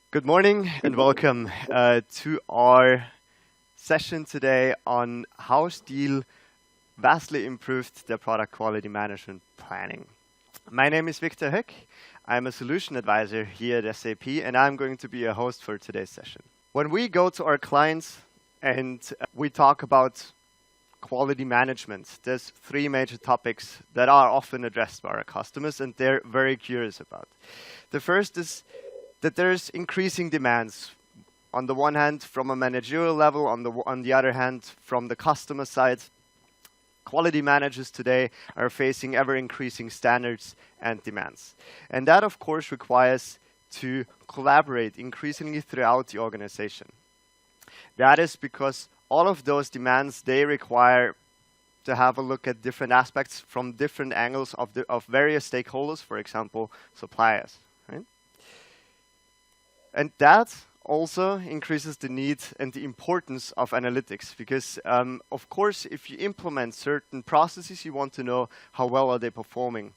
Good morning and welcome to our session today on how Stihl vastly improved their product quality management planning. My name is Victor Höck. I'm a solution advisor here at SAP, and I'm going to be a host for today's session. When we go to our clients and we talk about quality management, there's three major topics that are often addressed by our customers and they're very curious about. The first is that there's increasing demands. On the one hand, from a managerial level, on the other hand, from the customer side, quality managers today are facing ever-increasing standards and demands. And that, of course, requires to collaborate increasingly throughout the organization. That is because all of those demands, they require to have a look at different aspects from different angles of various stakeholders, for example, suppliers. Right? And that also increases the need and the importance of analytics because, of course, if you implement certain processes, you want to know how well are they performing.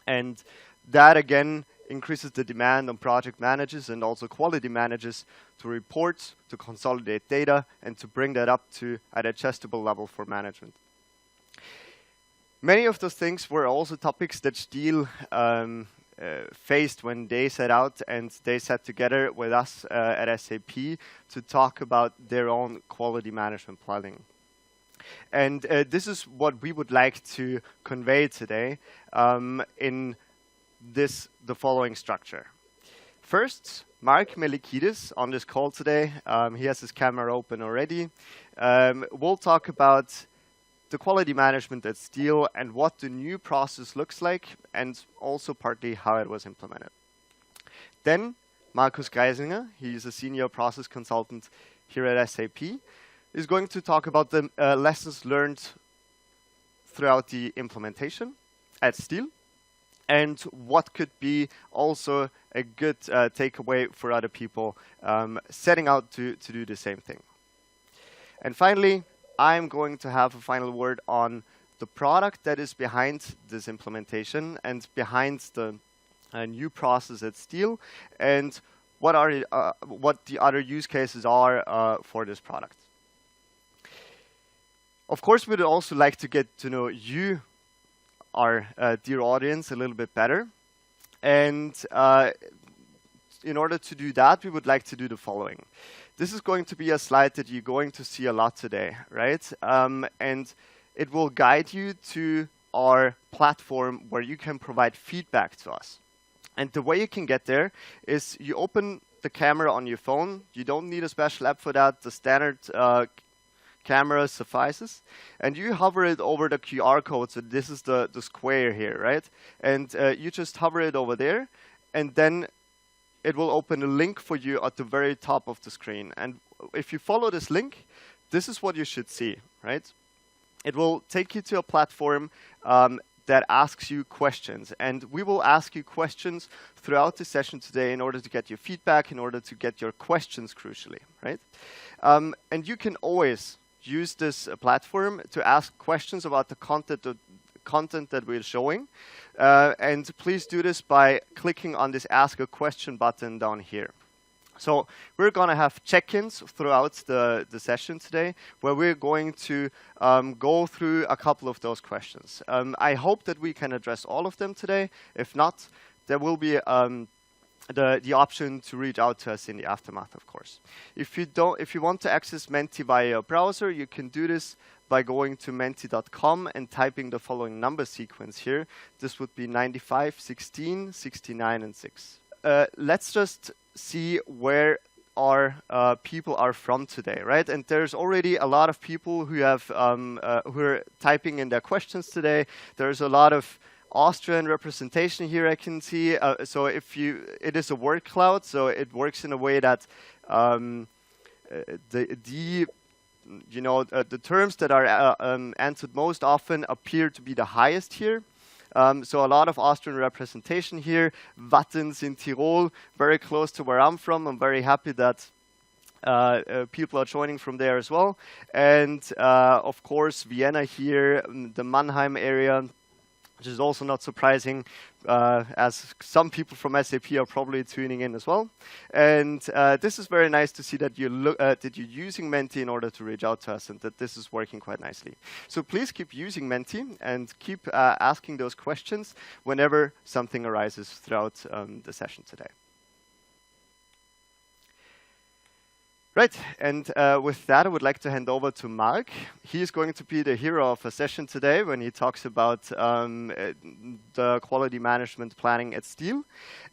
And that, again, increases the demand on project managers and also quality managers to report, to consolidate data, and to bring that up to a digestible level for management. Many of those things were also topics that Stihl faced when they set out and they sat together with us at SAP to talk about their own quality management planning. And this is what we would like to convey today in the following structure. First, Mark Melikidis on this call today, he has his camera open already. We'll talk about the quality management at Stihl and what the new process looks like and also partly how it was implemented. Then Markus Geisinger, he's a senior process consultant here at SAP, is going to talk about the lessons learned throughout the implementation at Stihl and what could be also a good takeaway for other people setting out to do the same thing. And finally, I'm going to have a final word on the product that is behind this implementation and behind the new process at Stihl and what the other use cases are for this product. Of course, we'd also like to get to know you, our dear audience, a little bit better. And in order to do that, we would like to do the following. This is going to be a slide that you're going to see a lot today, right? And it will guide you to our platform where you can provide feedback to us. And the way you can get there is you open the camera on your phone. You don't need a special app for that. The standard camera suffices. And you hover it over the QR code. So this is the square here, right? And you just hover it over there. And then it will open a link for you at the very top of the screen. And if you follow this link, this is what you should see, right? It will take you to a platform that asks you questions. And we will ask you questions throughout the session today in order to get your feedback, in order to get your questions crucially, right? And you can always use this platform to ask questions about the content that we're showing. And please do this by clicking on this Ask a Question button down here. So we're going to have check-ins throughout the session today where we're going to go through a couple of those questions. I hope that we can address all of them today. If not, there will be the option to reach out to us in the aftermath, of course. If you want to access Menti via your browser, you can do this by going to menti.com and typing the following number sequence here. This would be 95, 16, 69, and 6. Let's just see where our people are from today, right? And there's already a lot of people who have who are typing in their questions today. There's a lot of Austrian representation here I can see. So it is a word cloud, so it works in a way that the terms that are answered most often appear to be the highest here. So a lot of Austrian representation here. Wattens in Tirol, very close to where I'm from. I'm very happy that people are joining from there as well. And of course, Vienna here, the Mannheim area, which is also not surprising, as some people from SAP are probably tuning in as well. And this is very nice to see that you're using Menti in order to reach out to us, and that this is working quite nicely. So please keep using Menti and keep asking those questions whenever something arises throughout the session today. Right, and with that, I would like to hand over to Mark. He is going to be the hero of a session today when he talks about the quality management planning at Stihl.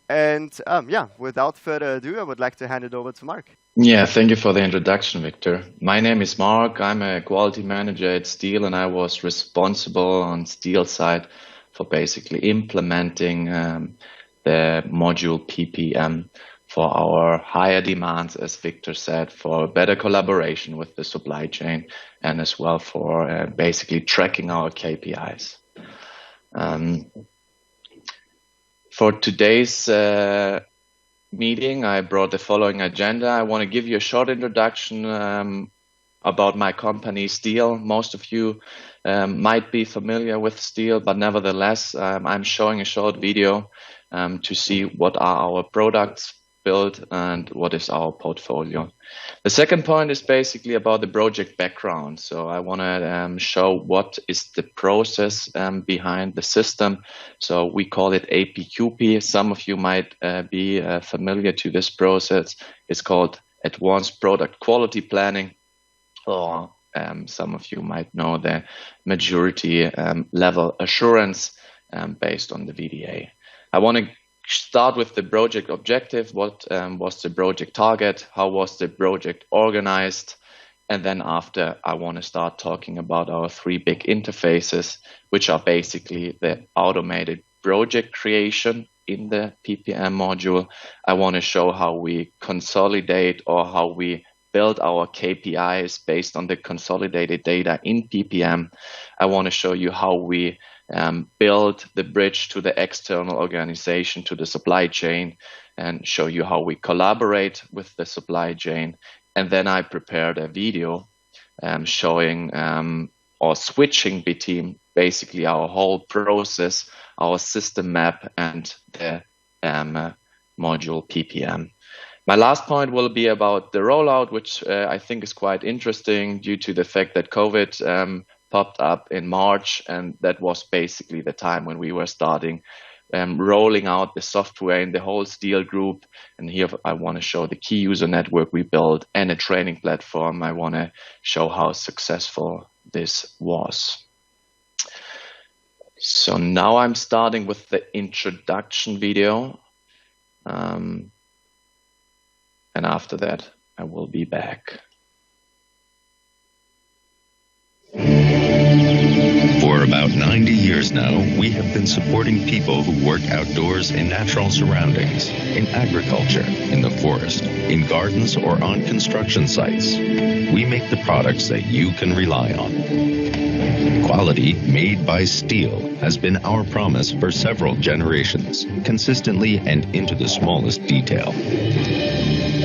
And yeah, without further ado, I would like to hand it over to Mark. Yeah, thank you for the introduction, Victor. My name is Mark. I'm a quality manager at Stihl, and I was responsible on Stihl side for basically implementing the module PPM for our higher demands, as Victor said, for better collaboration with the supply chain, and as well for basically tracking our KPIs. For today's meeting, I brought the following agenda. I want to give you a short introduction about my company, Stihl. Most of you might be familiar with Stihl, but nevertheless, I'm showing a short video to see what are our products built and what is our portfolio. The second point is basically about the project background. So I want to show what is the process behind the system. So we call it APQP. Some of you might be familiar to this process. It's called Advanced Product Quality Planning, or some of you might know the maturity level assurance based on the VDA. I want to start with the project objective. What was the project target? How was the project organized? And then after, I want to start talking about our three big interfaces, which are basically the automated project creation in the PPM module. I want to show how we consolidate, or how we build our KPIs based on the consolidated data in PPM. I want to show you how we build the bridge to the external organization, to the supply chain, and show you how we collaborate with the supply chain. And then I prepared a video showing or switching between basically our whole process, our system map, and the module PPM. My last point will be about the rollout, which I think is quite interesting due to the fact that COVID popped up in March, and that was basically the time when we were starting rolling out the software in the whole Stihl group. And here I want to show the key user network we built and a training platform. I want to show how successful this was. So now I'm starting with the introduction video. And after that, I will be back. For about 90 years now, we have been supporting people who work outdoors in natural surroundings, in agriculture, in the forest, in gardens, or on construction sites. We make the products that you can rely on. Quality made by Stihl has been our promise for several generations, consistently and into the smallest detail.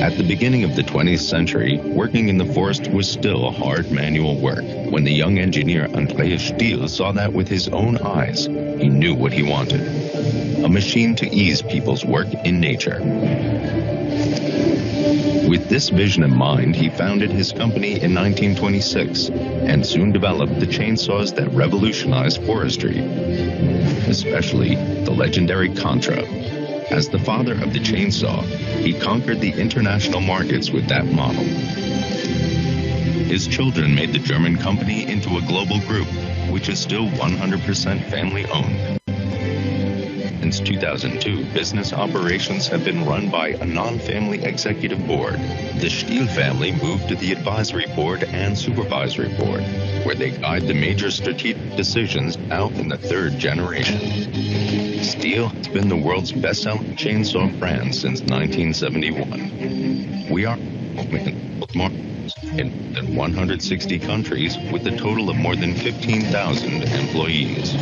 At the beginning of the 20th century, working in the forest was still hard manual work. When the young engineer Andreas Stihl saw that with his own eyes, he knew what he wanted: a machine to ease people's work in nature. With this vision in mind, he founded his company in 1926 and soon developed the chainsaws that revolutionized forestry, especially the legendary Contra. As the father of the chainsaw, he conquered the international markets with that model. His children made the German company into a global group, which is still 100% family-owned. Since 2002, business operations have been run by a non-family executive board. The Stihl family moved to the advisory board and supervisory board, where they guide the major strategic decisions now in the third generation. Stihl has been the world's best-selling chainsaw brand since 1971. We are in more than 160 countries with a total of more than 15,000 employees.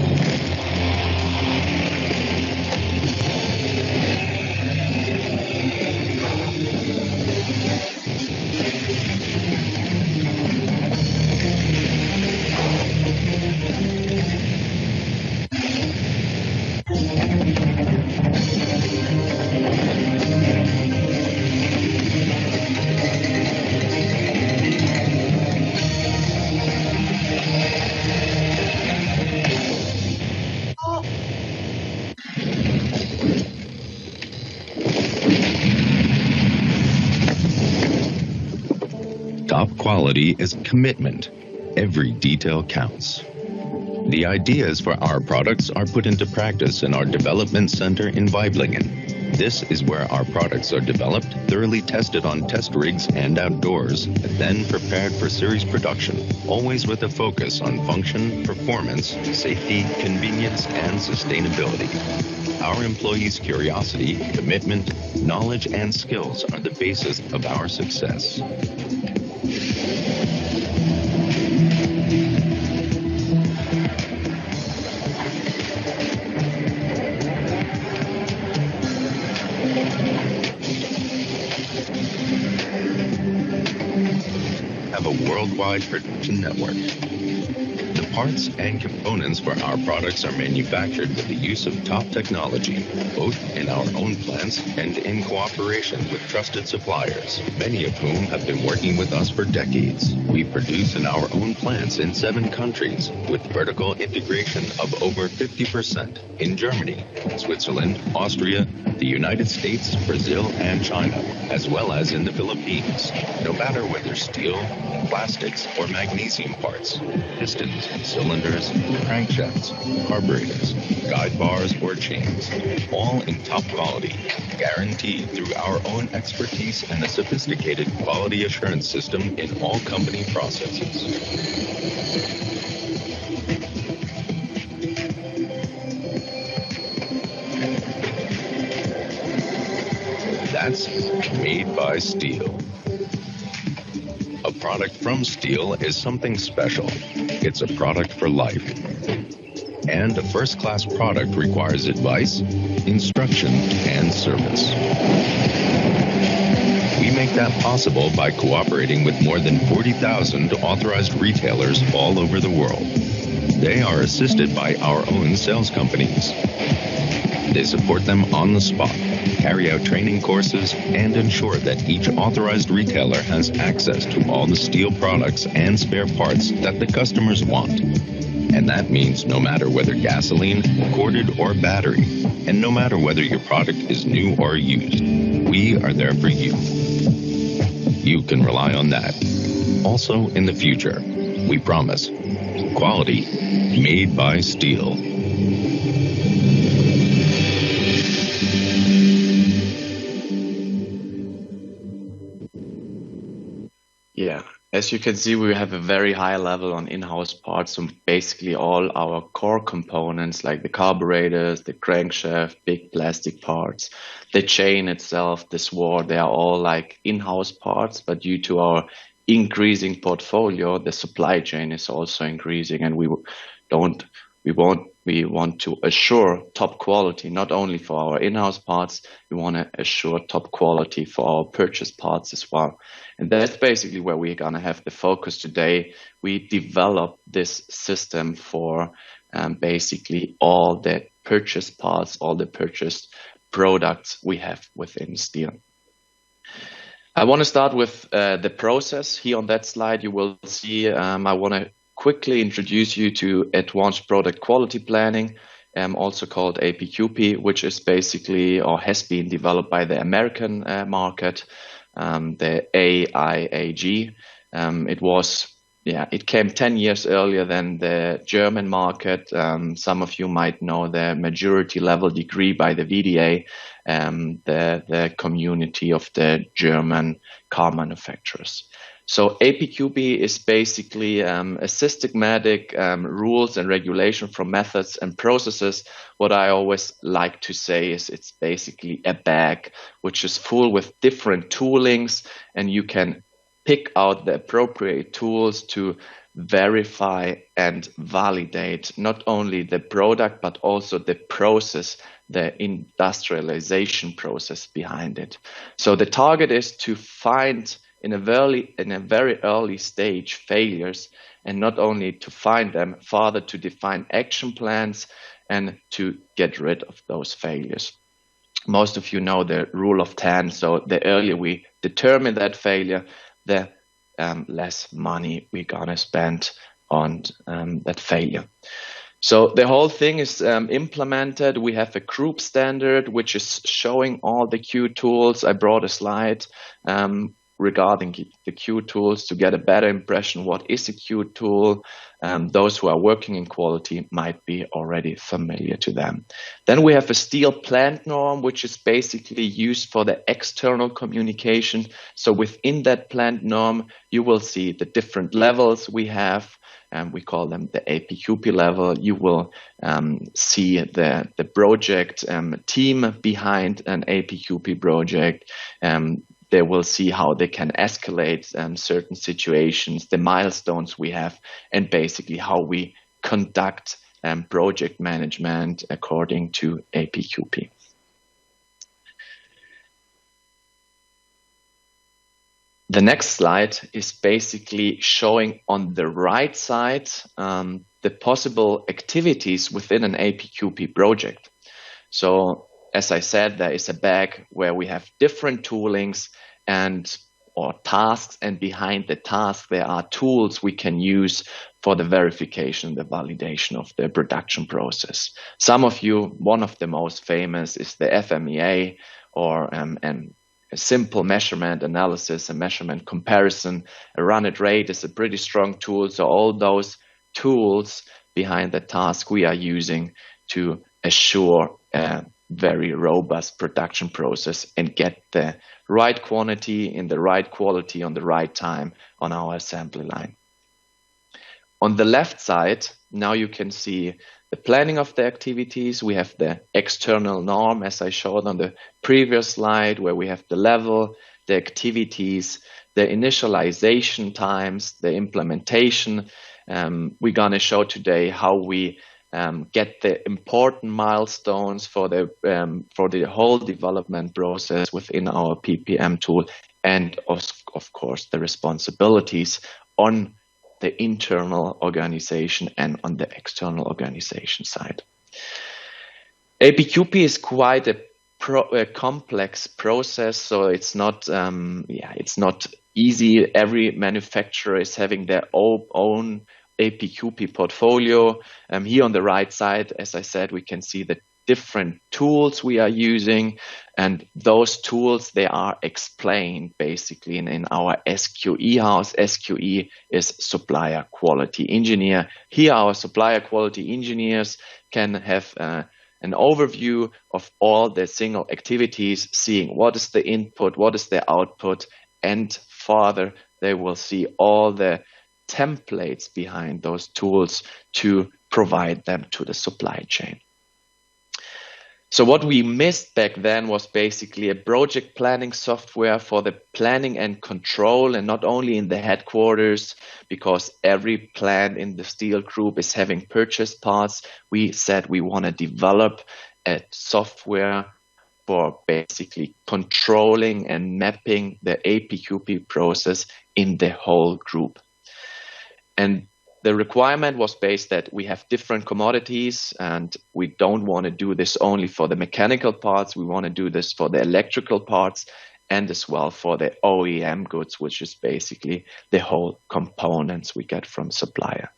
quality is commitment. Every detail counts. The ideas for our products are put into practice in our development center in Weiblingen. This is where our products are developed, thoroughly tested on test rigs and outdoors, and then prepared for series production, always with a focus on function, performance, safety, convenience, and sustainability. Our employees' curiosity, commitment, knowledge, and skills are the basis of our success. Have a worldwide production network. The parts and components for our products are manufactured with the use of top technology, both in our own plants and in cooperation with trusted suppliers, many of whom have been working with us for decades. We produce in our own plants in 7 countries, with vertical integration of over 50% in Germany, Switzerland, Austria, the United States, Brazil, and China, as well as in the Philippines. No matter whether steel, plastics, or magnesium parts, pistons, cylinders, crankshafts, carburetors, guide bars, or chains, all in top quality, guaranteed through our own expertise and a sophisticated quality assurance system in all company processes. That's made by Stihl. A product from Stihl is something special. It's a product for life. And a first-class product requires advice, instruction, and service. We make that possible by cooperating with more than 40,000 authorized retailers all over the world. They are assisted by our own sales companies. They support them on the spot, carry out training courses, and ensure that each authorized retailer has access to all the Stihl products and spare parts that the customers want. And that means no matter whether gasoline, corded, or battery, and no matter whether your product is new or used, we are there for you. You can rely on that. Also in the future, we promise. Quality made by Stihl. Yeah, as you can see, we have a very high level on in-house parts. So basically all our core components like the carburetors, the crankshaft, big plastic parts, the chain itself, the sward, they are all like in-house parts, but due to our increasing portfolio, the supply chain is also increasing, and we want to assure top quality, not only for our in-house parts, we want to assure top quality for our purchase parts as well. And that's basically where we're going to have the focus today. We develop this system for basically all the purchase parts, all the purchased products we have within Stihl. I want to start with the process. Here on that slide, you will see I want to quickly introduce you to Advanced Product Quality Planning, also called APQP, which is basically or has been developed by the American market, the AIAG. It came 10 years earlier than the German market. Some of you might know the majority level degree by the VDA, the community of the German car manufacturers. So APQP is basically a systematic rules and regulation from methods and processes. What I always like to say is it's basically a bag which is full with different toolings, and you can pick out the appropriate tools to verify and validate not only the product but also the process, the industrialization process behind it. So the target is to find in a very early stage failures, and not only to find them, further to define action plans and to get rid of those failures. Most of you know the rule of 10. So the earlier we determine that failure, the less money we're gonna spend on that failure. So the whole thing is implemented. We have a group standard which is showing all the Q tools. I brought a slide. regarding the Q tools to get a better impression what is a Q tool. Those who are working in quality might be already familiar to them. Then we have a Stihl plant norm, which is basically used for the external communication. So within that plant norm, you will see the different levels we have, and we call them the APQP level. You will see the project team behind an APQP project. They will see how they can escalate certain situations, the milestones we have, and basically how we conduct project management according to APQP. The next slide is basically showing on the right side the possible activities within an APQP project. So as I said, there is a bag where we have different toolings or tasks, and behind the task there are tools we can use for the verification, the validation of the production process. Some of you, one of the most famous is the FMEA, or a simple measurement analysis and measurement comparison. A run at rate is a pretty strong tool. So all those tools behind the task we are using to assure a very robust production process and get the right quantity in the right quality on the right time on our assembly line. On the left side, now you can see the planning of the activities. We have the external norm, as I showed on the previous slide, where we have the level, the activities, the initialization times, the implementation. We're going to show today how we get the important milestones for the whole development process within our PPM tool, and of course the responsibilities on the internal organization and on the external organization side. APQP is quite a complex process, so it's not easy. Every manufacturer is having their own APQP portfolio. Here on the right side, as I said, we can see the different tools we are using, and those tools, they are explained basically in our SQE house. SQE is Supplier Quality Engineer. Here our Supplier Quality Engineers can have an overview of all the single activities, seeing what is the input, what is the output, and further they will see all the templates behind those tools to provide them to the supply chain. So what we missed back then was basically a project planning software for the planning and control, and not only in the headquarters, because every plant in the Stihl group is having purchase parts. We said we want to develop a software for basically controlling and mapping the APQP process in the whole group. And the requirement was based that we have different commodities, and we don't want to do this only for the mechanical parts. We want to do this for the electrical parts and as well for the OEM goods, which is basically the whole components we get from supplier.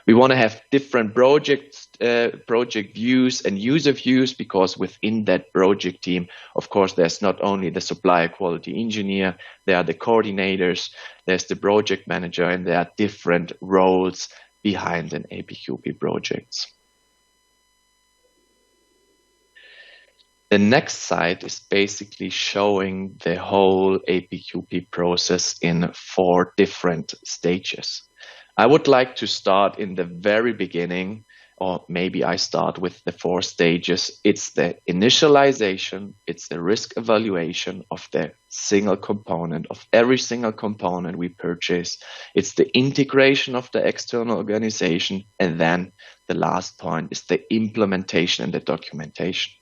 We want to have different project views and user views, because within that project team, of course, there's not only the supplier quality engineer, there are the coordinators, there's the project manager, and there are different roles behind an APQP projects. The next slide is basically showing the whole APQP process in 4 different stages. I would like to start in the very beginning, or maybe I start with the 4 stages. It's the initialization, it's the risk evaluation of the single component, of every single component we purchase. It's the integration of the external organization, and then the last point is the implementation and the documentation.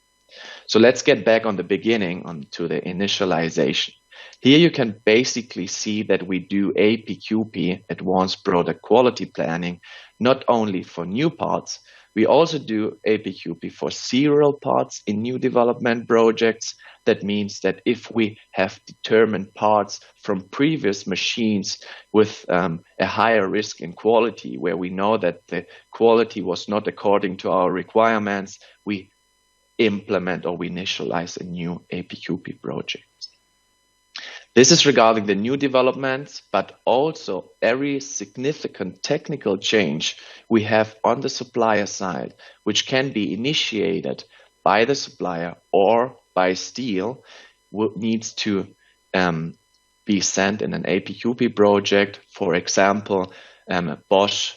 So let's get back on the beginning, onto the initialization. Here you can basically see that we do APQP, Advanced Product Quality Planning, not only for new parts, we also do APQP for serial parts in new development projects. That means that if we have determined parts from previous machines with a higher risk in quality, where we know that the quality was not according to our requirements, we implement or we initialize a new APQP project. This is regarding the new developments, but also every significant technical change we have on the supplier side, which can be initiated by the supplier or by Stihl, needs to be sent in an APQP project. For example, Bosch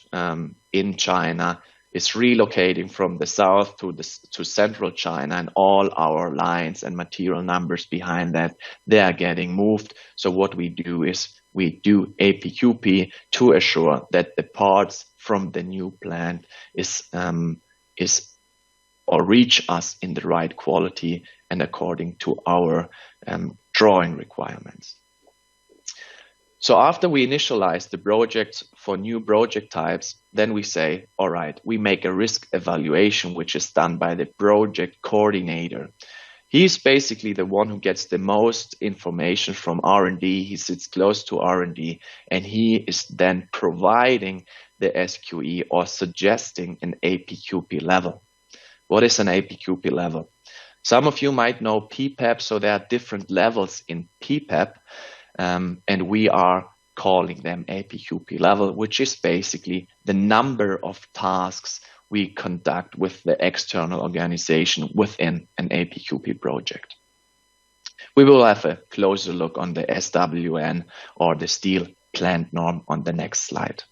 in China is relocating from the south to central China, and all our lines and material numbers behind that, they are getting moved. So what we do is we do APQP to assure that the parts from the new plant is or reach us in the right quality and according to our drawing requirements. So after we initialize the projects for new project types, then we say, all right, we make a risk evaluation, which is done by the project coordinator. He's basically the one who gets the most information from R&D. He sits close to R&D, and he is then providing the SQE or suggesting an APQP level. What is an APQP level? Some of you might know PPAP, so there are different levels in PPAP. And we are calling them APQP level, which is basically the number of tasks we conduct with the external organization within an APQP project. We will have a closer look on the SWN or the Stihl plant norm on the next slide.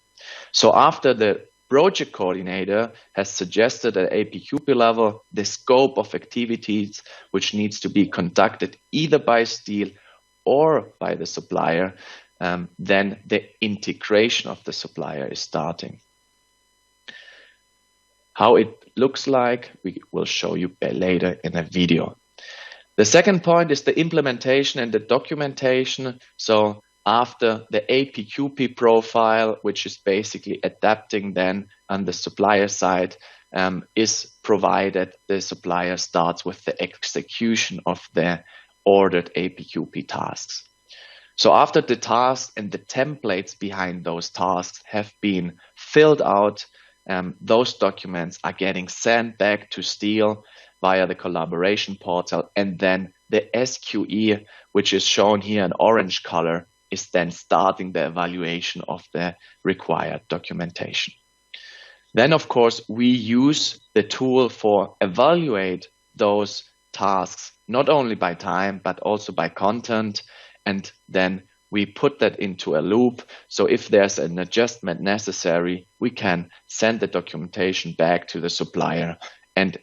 So after the project coordinator has suggested an APQP level, the scope of activities which needs to be conducted either by Stihl or by the supplier, then the integration of the supplier is starting. How it looks like, we will show you later in a video. The second point is the implementation and the documentation. So after the APQP profile, which is basically adapting then on the supplier side, is provided, the supplier starts with the execution of the ordered APQP tasks. So after the tasks and the templates behind those tasks have been filled out, those documents are getting sent back to Stihl via the collaboration portal, and then the SQE, which is shown here in orange color, is then starting the evaluation of the required documentation. Then, of course, we use the tool for evaluate those tasks, not only by time, but also by content. And then we put that into a loop. So if there's an adjustment necessary, we can send the documentation back to the supplier. And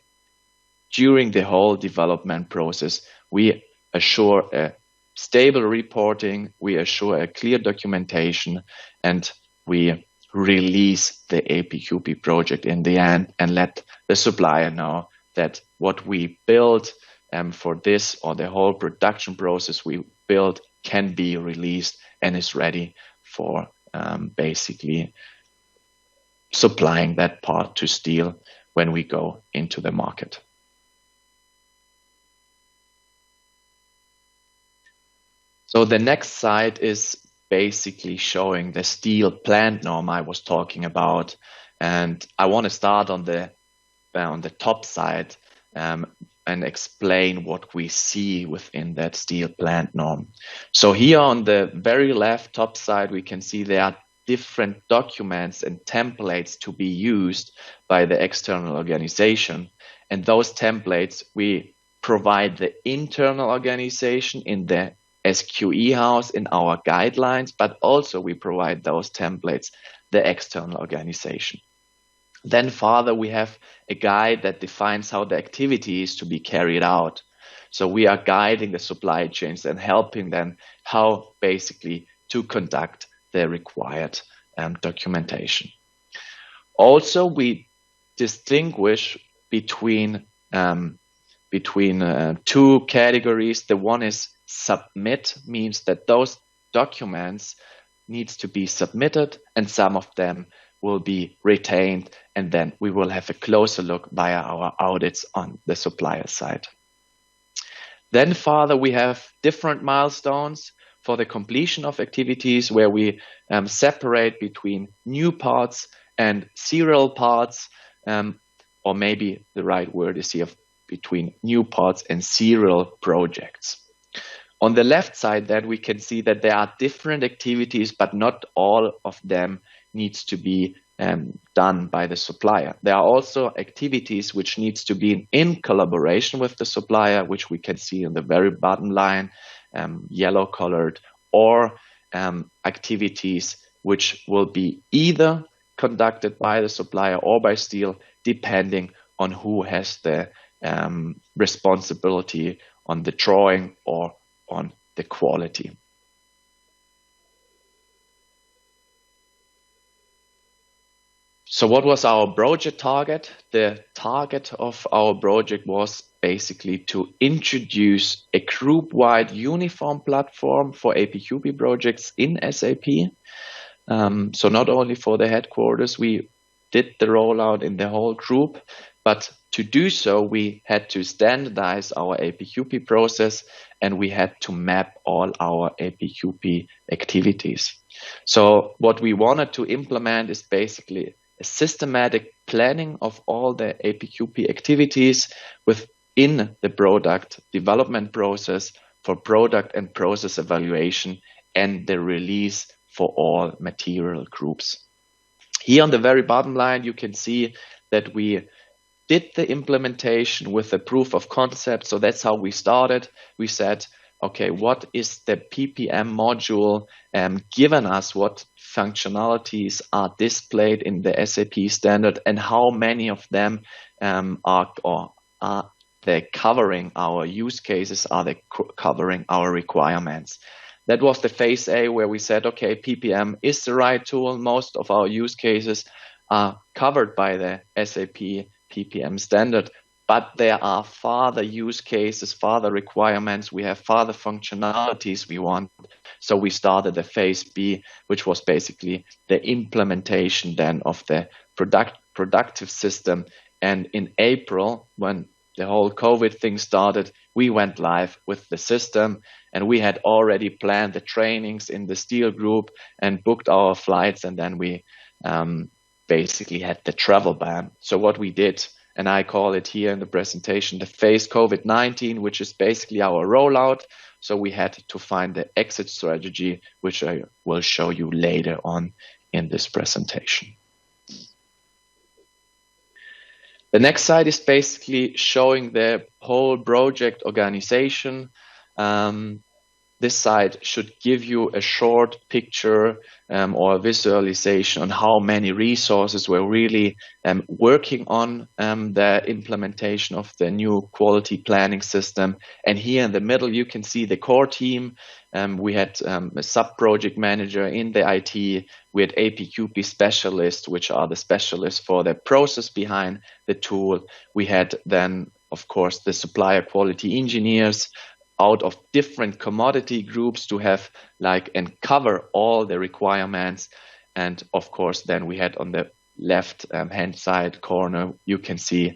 during the whole development process, we assure a stable reporting, we assure a clear documentation, and we release the APQP project in the end and let the supplier know that what we built for this or the whole production process we built can be released and is ready for basically supplying that part to Stihl when we go into the market. So the next slide is basically showing the Stihl plant norm I was talking about, and I want to start on the top side and explain what we see within that Stihl plant norm. So here on the very left top side, we can see there are different documents and templates to be used by the external organization, and those templates we provide the internal organization in the SQE house in our guidelines, but also we provide those templates the external organization. Then further, we have a guide that defines how the activity is to be carried out. So we are guiding the supply chains and helping them how basically to conduct the required documentation. Also, we distinguish between two categories. The one is submit, means that those documents needs to be submitted and some of them will be retained, and then we will have a closer look via our audits on the supplier side. Then further, we have different milestones for the completion of activities where we separate between new parts and serial parts, or maybe the right word is here between new parts and serial projects. On the left side, then we can see that there are different activities, but not all of them needs to be done by the supplier. There are also activities which needs to be in collaboration with the supplier, which we can see in the very bottom line, yellow colored, or activities which will be either conducted by the supplier or by Stihl, depending on who has the responsibility on the drawing or on the quality. So what was our project target? The target of our project was basically to introduce a group-wide uniform platform for APQP projects in SAP. So not only for the headquarters, we did the rollout in the whole group, but to do so, we had to standardize our APQP process and we had to map all our APQP activities. So what we wanted to implement is basically a systematic planning of all the APQP activities within the product development process for product and process evaluation and the release for all material groups. Here on the very bottom line, you can see that we did the implementation with a proof of concept. So that's how we started. We said, okay, what is the PPM module given us? What functionalities are displayed in the SAP standard and how many of them are they covering our use cases? Are they covering our requirements? That was the phase A where we said, okay, PPM is the right tool. Most of our use cases are covered by the SAP PPM standard, but there are further use cases, further requirements. We have further functionalities we want. So we started the phase B, which was basically the implementation then of the productive system. And in April, when the whole COVID thing started, we went live with the system and we had already planned the trainings in the Stihl group and booked our flights. And then we basically had the travel ban. So what we did, and I call it here in the presentation, the phase COVID-19, which is basically our rollout. So we had to find the exit strategy, which I will show you later on in this presentation. The next slide is basically showing the whole project organization. This slide should give you a short picture or a visualization on how many resources were really working on the implementation of the new quality planning system. And here in the middle, you can see the core team. We had a sub-project manager in the IT. We had APQP specialists, which are the specialists for the process behind the tool. We had then, of course, the supplier quality engineers out of different commodity groups to have and cover all the requirements. And of course, then we had on the left hand side corner, you can see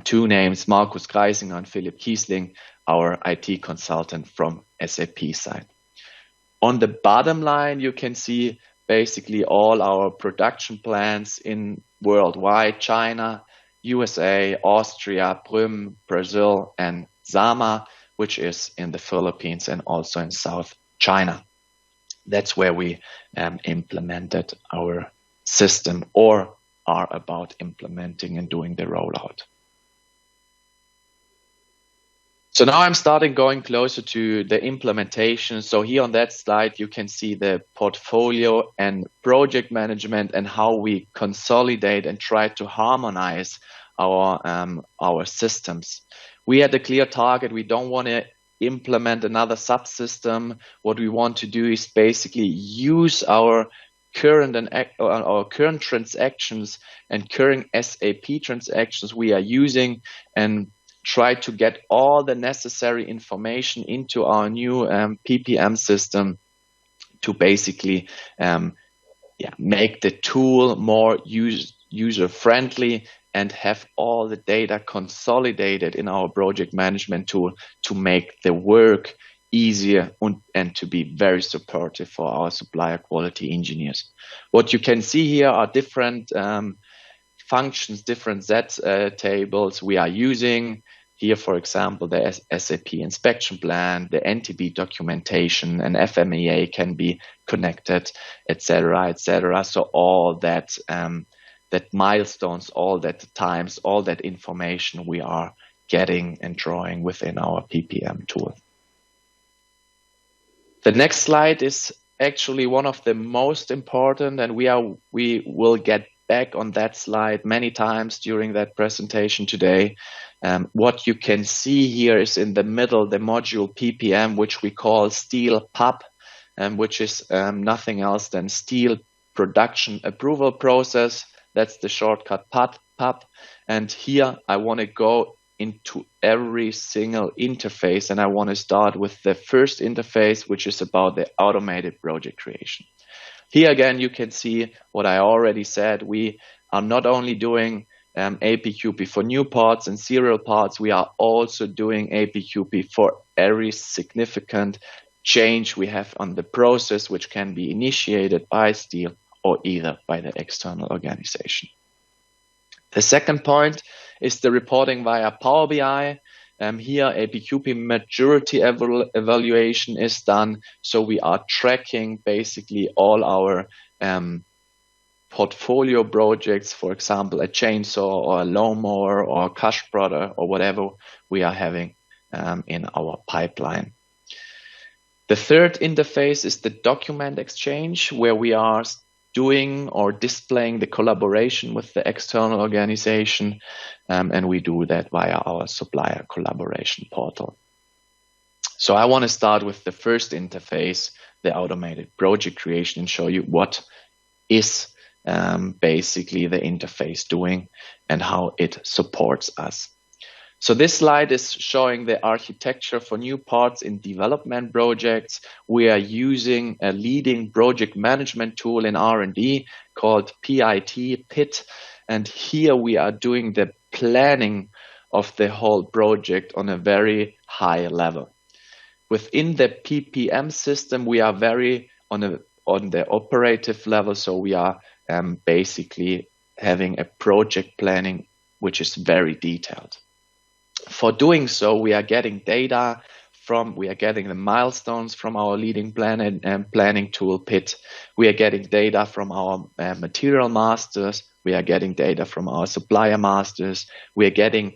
two names, Markus Greisinger and Philipp Kiesling, our IT consultant from SAP side. On the bottom line, you can see basically all our production plants in worldwide, China, USA, Austria, Prüm, Brazil, and Zama, which is in the Philippines and also in South China. That's where we implemented our system or are about implementing and doing the rollout. So now I'm starting going closer to the implementation. So here on that slide, you can see the portfolio and project management and how we consolidate and try to harmonize our systems. We had a clear target. We don't want to implement another subsystem. What we want to do is basically use our current transactions and current SAP transactions we are using and try to get all the necessary information into our new PPM system to basically make the tool more user-friendly and have all the data consolidated in our project management tool to make the work easier and to be very supportive for our supplier quality engineers. What you can see here are different functions, different Z tables we are using. Here, for example, the SAP inspection plan, the NTB documentation, and FMEA can be connected, etc., etc. So all that that milestones, all that times, all that information we are getting and drawing within our PPM tool. The next slide is actually one of the most important, and we will get back on that slide many times during that presentation today. What you can see here is in the middle, the module PPM, which we call Stihl PAP, which is nothing else than Stihl Production Approval Process. That's the shortcut PAP. And here I want to go into every single interface, and I want to start with the first interface, which is about the automated project creation. Here again, you can see what I already said. We are not only doing APQP for new parts and serial parts, we are also doing APQP for every significant change we have on the process, which can be initiated by Stihl or either by the external organization. The second point is the reporting via Power BI. Here, APQP maturity evaluation is done. So we are tracking basically all our portfolio projects, for example, a chainsaw or a lawnmower or a cash prodder or whatever we are having in our pipeline. The third interface is the document exchange, where we are doing or displaying the collaboration with the external organization, and we do that via our supplier collaboration portal. So I want to start with the first interface, the automated project creation, and show you what is basically the interface doing and how it supports us. So this slide is showing the architecture for new parts in development projects. We are using a leading project management tool in R&D called PIT, and here we are doing the planning of the whole project on a very high level. Within the PPM system, we are very on the operative level, so we are basically having a project planning which is very detailed. For doing so, we are getting data we are getting the milestones from our leading planning tool PIT. We are getting data from our material masters. We are getting data from our supplier masters. We are getting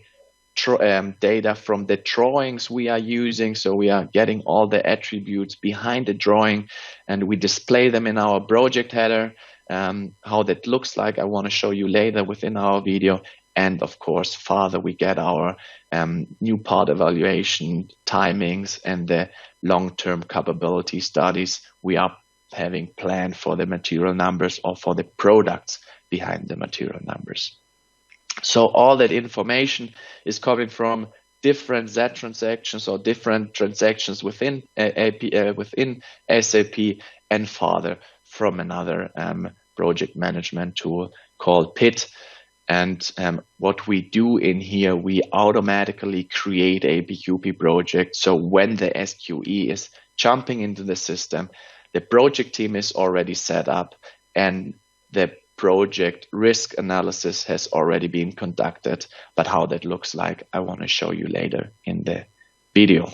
data from the drawings we are using. So we are getting all the attributes behind the drawing, and we display them in our project header. How that looks like, I want to show you later within our video. And of course, further, we get our new part evaluation timings and the long-term capability studies we are having planned for the material numbers or for the products behind the material numbers. So all that information is coming from different Z transactions or different transactions within SAP, and further from another project management tool called PIT. And what we do in here, we automatically create a APQP project. So when the SQE is jumping into the system, the project team is already set up and the project risk analysis has already been conducted. But how that looks like, I want to show you later in the video.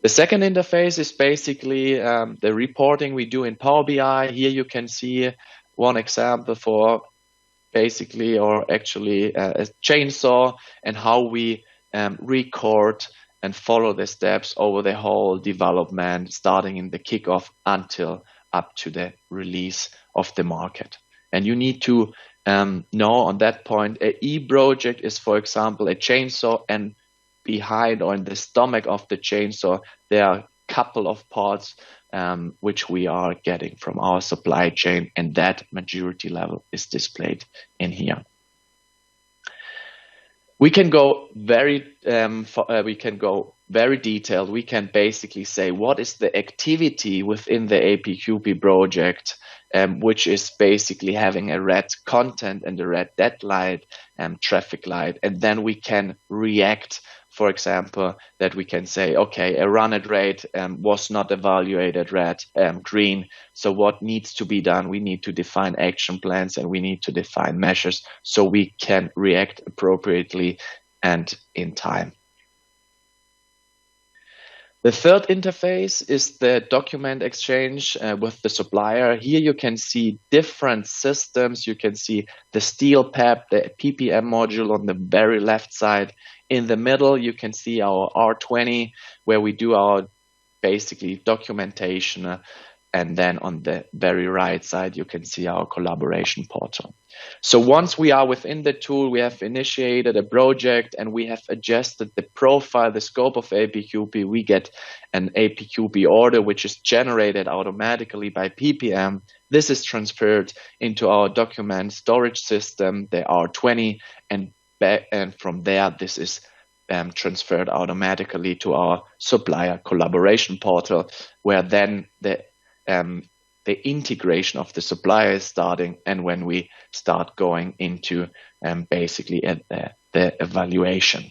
The second interface is basically the reporting we do in Power BI. Here you can see one example for basically or actually a chainsaw and how we record and follow the steps over the whole development, starting in the kickoff until up to the release of the market. And you need to know on that point, a E project is, for example, a chainsaw, and behind or in the stomach of the chainsaw, there are a couple of parts which we are getting from our supply chain, and that maturity level is displayed in here. We can go very detailed. We can basically say what is the activity within the APQP project, which is basically having a red content and a red deadline traffic light, and then we can react. For example, that we can say, okay, a run at rate was not evaluated green. So what needs to be done? We need to define action plans and we need to define measures so we can react appropriately and in time. The third interface is the document exchange with the supplier. Here you can see different systems. You can see the Stihl PEP, the EPPM module on the very left side. In the middle, you can see our R20, where we do our basically documentation. And then on the very right side, you can see our collaboration portal. So once we are within the tool, we have initiated a project and we have adjusted the profile, the scope of APQP. We get an APQP order, which is generated automatically by PPM. This is transferred into our document storage system, the R20, and from there, this is transferred automatically to our supplier collaboration portal, where then the integration of the supplier is starting, and when we start going into basically the evaluation.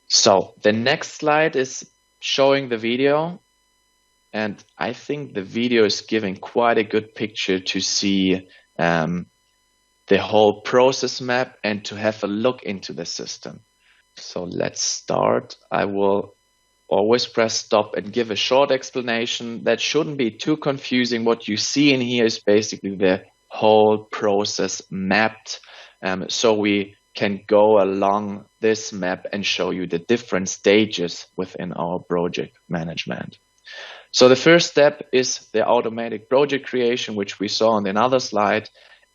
So the next slide is showing the video, and I think the video is giving quite a good picture to see the whole process map and to have a look into the system. So let's start. I will always press stop and give a short explanation. That shouldn't be too confusing. What you see in here is basically the whole process mapped. So we can go along this map and show you the different stages within our project management. So the first step is the automatic project creation, which we saw on another slide.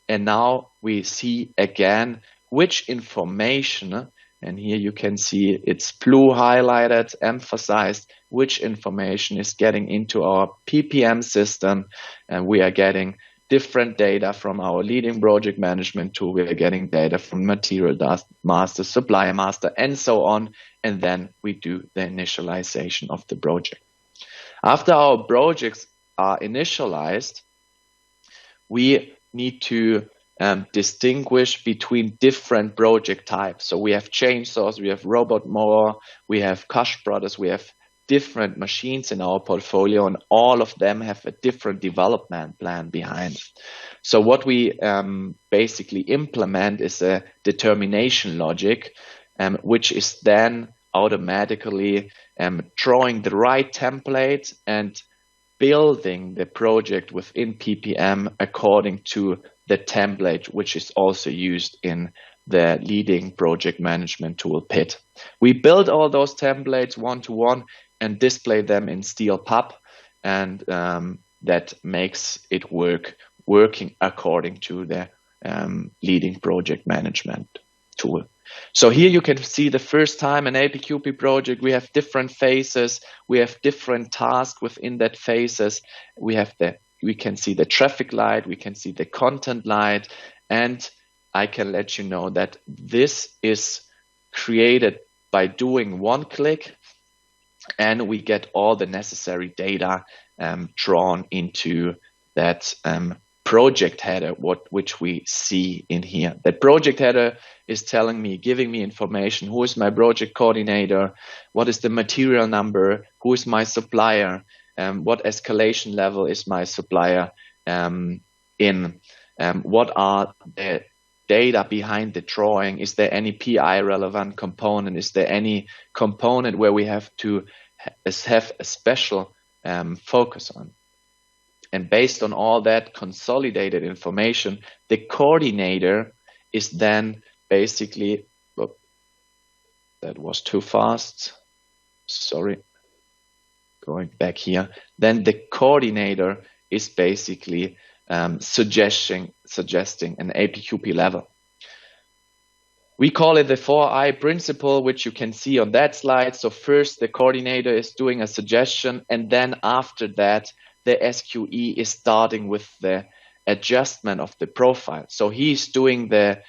And now we see again which information, and here you can see it's blue highlighted, emphasized, which information is getting into our PPM system. And we are getting different data from our leading project management tool. We are getting data from material master, supplier master, and so on. And then we do the initialization of the project. After our projects are initialized, we need to distinguish between different project types. So we have chainsaws, we have robot mower, we have Koch brothers, we have different machines in our portfolio, and all of them have a different development plan behind. So what we basically implement is a determination logic, which is then automatically drawing the right template and building the project within PPM according to the template, which is also used in the leading project management tool PIT. We build all those templates one-to-one and display them in Stihl PUB, and that makes it working according to the leading project management tool. So here you can see the first time an APQP project, we have different phases, we have different tasks within that phases. We can see the traffic light, we can see the content light, and I can let you know that this is created by doing one click, and we get all the necessary data drawn into that project header, which we see in here. That project header is telling me, giving me information. Who is my project coordinator? What is the material number? Who is my supplier? What escalation level is my supplier in? What are the data behind the drawing? Is there any PI relevant component? Is there any component where we have to have a special focus on? And based on all that consolidated information, the coordinator is then basically, that was too fast, sorry, going back here. Then the coordinator is basically suggesting an APQP level. We call it the 4I principle, which you can see on that slide. So first the coordinator is doing a suggestion, and then after that, the SQE is starting with the adjustment of the profile. So he's doing the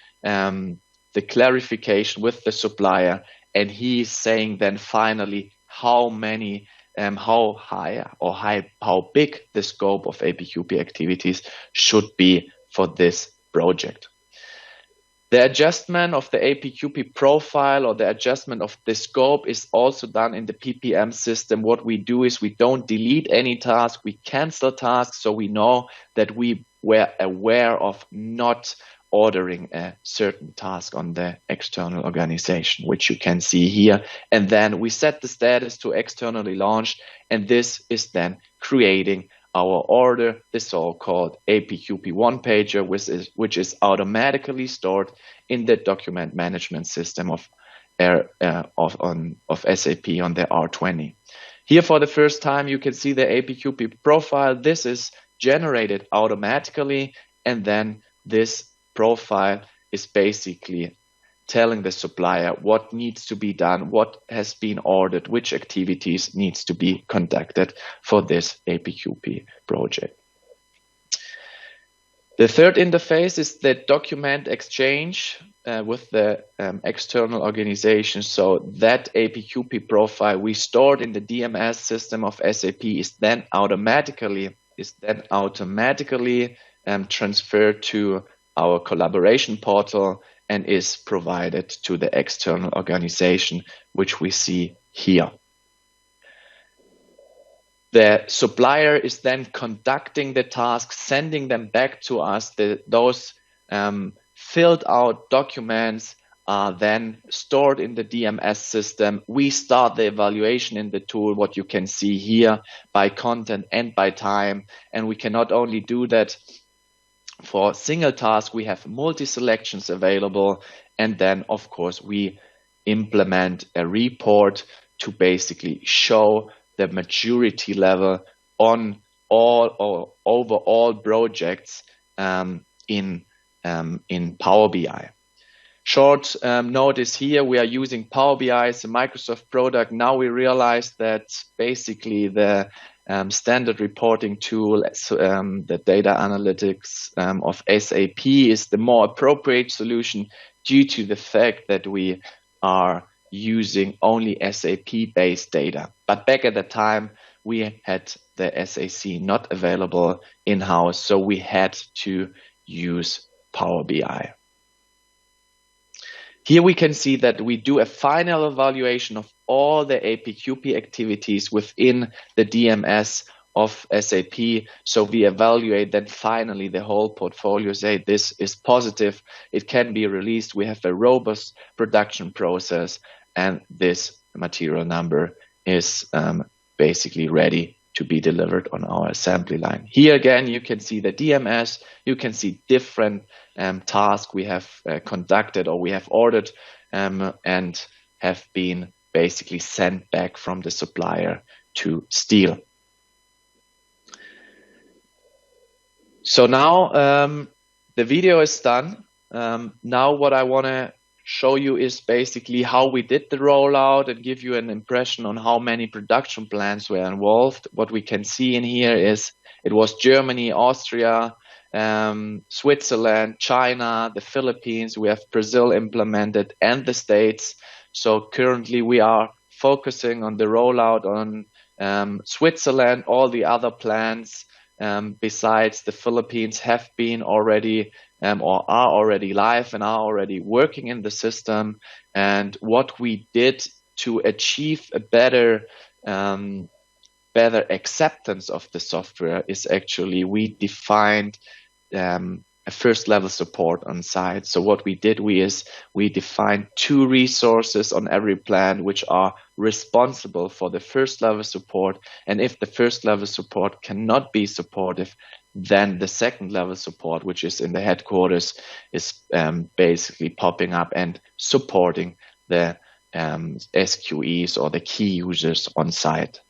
clarification with the supplier, and he's saying then finally how many, how high or how big the scope of APQP activities should be for this project. The adjustment of the APQP profile or the adjustment of the scope is also done in the PPM system. What we do is we don't delete any task, we cancel tasks, so we know that we were aware of not ordering a certain task on the external organization, which you can see here. And then we set the status to externally launched, and this is then creating our order, the so-called APQP one-pager, which is automatically stored in the document management system of SAP on the R20. Here for the first time, you can see the APQP profile. This is generated automatically, and then this profile is basically telling the supplier what needs to be done, what has been ordered, which activities needs to be conducted for this APQP project. The third interface is the document exchange with the external organization. So that APQP profile we stored in the DMS system of SAP is then automatically transferred to our collaboration portal and is provided to the external organization, which we see here. The supplier is then conducting the tasks, sending them back to us. Those filled out documents are then stored in the DMS system. We start the evaluation in the tool, what you can see here, by content and by time. And we can not only do that for single tasks, we have multi-selections available. And then, of course, we implement a report to basically show the maturity level on all or over all projects in Power BI. Short notice here, we are using Power BI as a Microsoft product. Now we realize that basically the standard reporting tool, the data analytics of SAP is the more appropriate solution due to the fact that we are using only SAP-based data. But back at the time, we had the SAC not available in-house, so we had to use Power BI. Here we can see that we do a final evaluation of all the APQP activities within the DMS of SAP. So we evaluate then finally the whole portfolio, say this is positive, it can be released, we have a robust production process, and this material number is basically ready to be delivered on our assembly line. Here again, you can see the DMS, you can see different tasks we have conducted or we have ordered and have been basically sent back from the supplier to Stihl. So now the video is done. Now what I want to show you is basically how we did the rollout and give you an impression on how many production plants were involved. What we can see in here is it was Germany, Austria, Switzerland, China, the Philippines, we have Brazil implemented, and the States. So currently we are focusing on the rollout on Switzerland. All the other plants besides the Philippines have been already or are already live and are already working in the system. And what we did to achieve a better acceptance of the software is actually we defined a first level support on site. So what we did is we defined 2 resources on every plant which are responsible for the first level support. And if the first level support cannot be supportive, then the second level support, which is in the headquarters, is basically popping up and supporting the SQEs or the key users on site.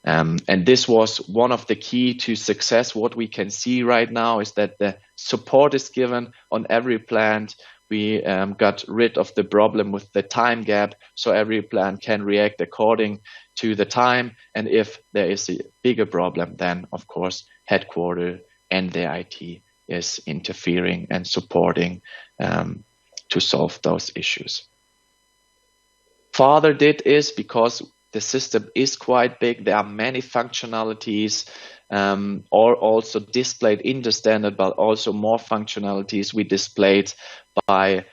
And this was one of the key to success. What we can see right now is that the support is given on every plant. We got rid of the problem with the time gap, so every plant can react according to the time. And if there is a bigger problem, then of course headquarters and the IT is interfering and supporting to solve those issues. Further did is because the system is quite big. There are many functionalities or also displayed in the standard, but also more functionalities we displayed by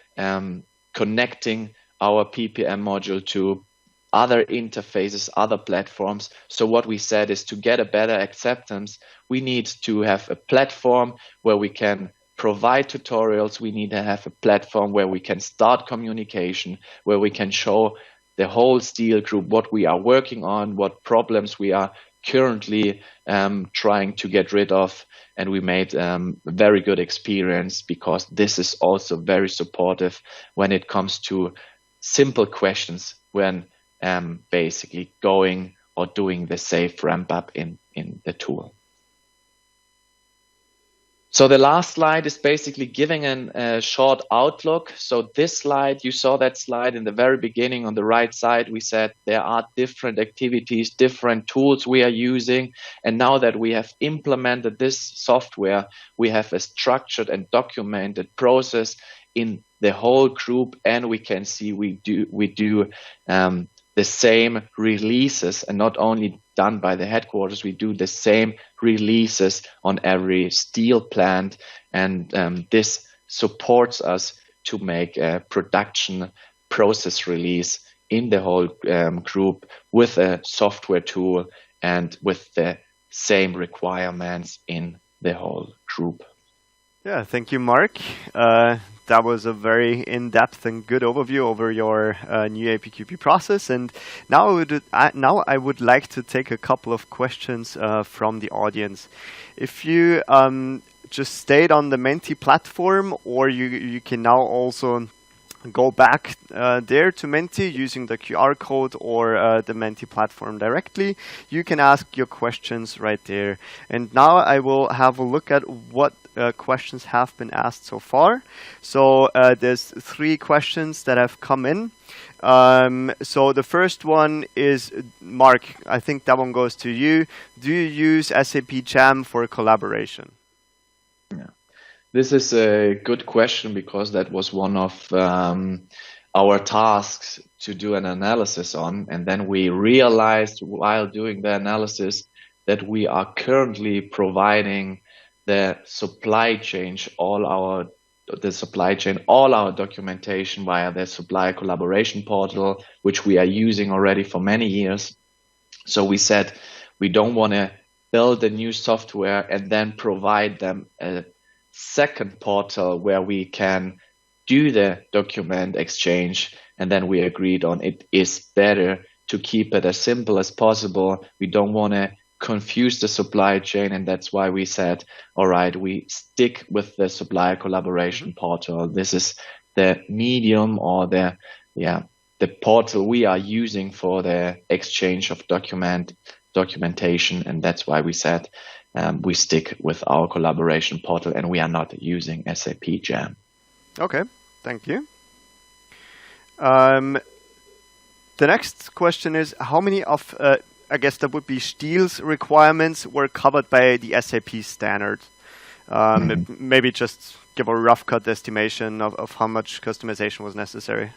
connecting our PPM module to other interfaces, other platforms. So what we said is to get a better acceptance, we need to have a platform where we can provide tutorials. We need to have a platform where we can start communication, where we can show the whole Stihl group what we are working on, what problems we are currently trying to get rid of. And we made a very good experience, because this is also very supportive when it comes to simple questions when basically going or doing the safe ramp up in the tool. So the last slide is basically giving a short outlook. So this slide, you saw that slide in the very beginning on the right side. We said there are different activities, different tools we are using. And now that we have implemented this software, we have a structured and documented process in the whole group. And we can see we do the same releases, and not only done by the headquarters, we do the same releases on every Stihl plant, and this supports us to make a production process release in the whole group with a software tool and with the same requirements in the whole group. Yeah, thank you, Mark. That was a very in-depth and good overview over your new APQP process. And now I would like to take a couple of questions from the audience. If you just stayed on the Menti platform, or you can now also go back there to Menti using the QR code or the Menti platform directly, you can ask your questions right there. And now I will have a look at what questions have been asked so far. So there's 3 questions that have come in. So the first one is, Mark, I think that one goes to you. Do you use SAP Jam for collaboration? Yeah. This is a good question, because that was one of our tasks to do an analysis on. And then we realized while doing the analysis that we are currently providing the supply chain, all our documentation via the supplier collaboration portal, which we are using already for many years. So we said we don't want to build a new software and then provide them a second portal where we can do the document exchange. And then we agreed on it is better to keep it as simple as possible. We don't want to confuse the supply chain, and that's why we said, all right, we stick with the supplier collaboration portal. This is the medium, or the portal we are using for the exchange of documentation, and that's why we said we stick with our collaboration portal and we are not using SAP Jam. Okay, thank you. The next question is, how many of I guess that would be Stihl's requirements were covered by the SAP standard? Maybe just give a rough cut estimation of how much customization was necessary.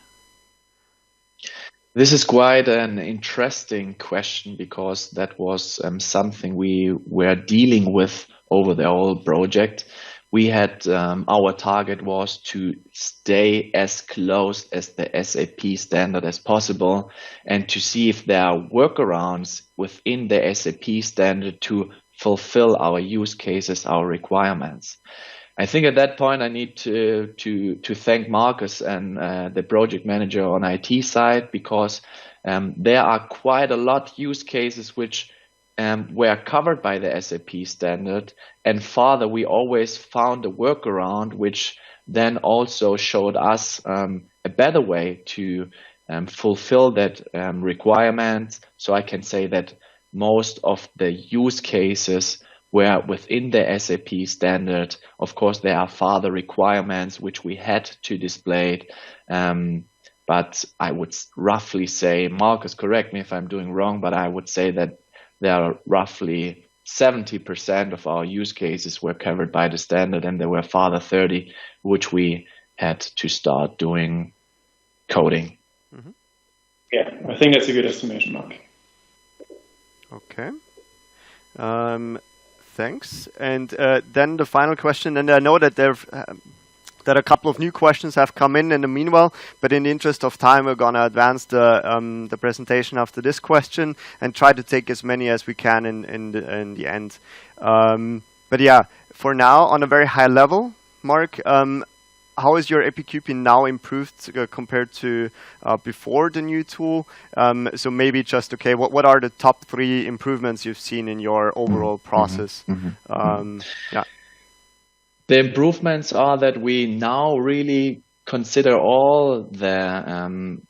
This is quite an interesting question, because that was something we were dealing with over the whole project. We had our target was to stay as close as the SAP standard as possible, and to see if there are workarounds within the SAP standard to fulfill our use cases, our requirements. I think at that point I need to thank Marcus and the project manager on IT side, because there are quite a lot use cases which were covered by the SAP standard, and further we always found a workaround which then also showed us a better way to fulfill that requirement. So I can say that most of the use cases were within the SAP standard. Of course, there are further requirements which we had to display, but I would roughly say, Marcus, correct me if I'm doing wrong, but I would say that there are roughly 70% of our use cases were covered by the standard, and there were further 30 which we had to start doing coding. Mm-hmm. Yeah, I think that's a good estimation, Mark. Okay. Thanks. And then the final question, and I know that that a couple of new questions have come in the meanwhile, but in the interest of time, we're going to advance the presentation after this question and try to take as many as we can in the end. But yeah, for now, on a very high level, Mark, how is your APQP now improved compared to before the new tool? So maybe just, okay, what are the top 3 improvements you've seen in your overall process? Yeah. The improvements are that we now really consider all the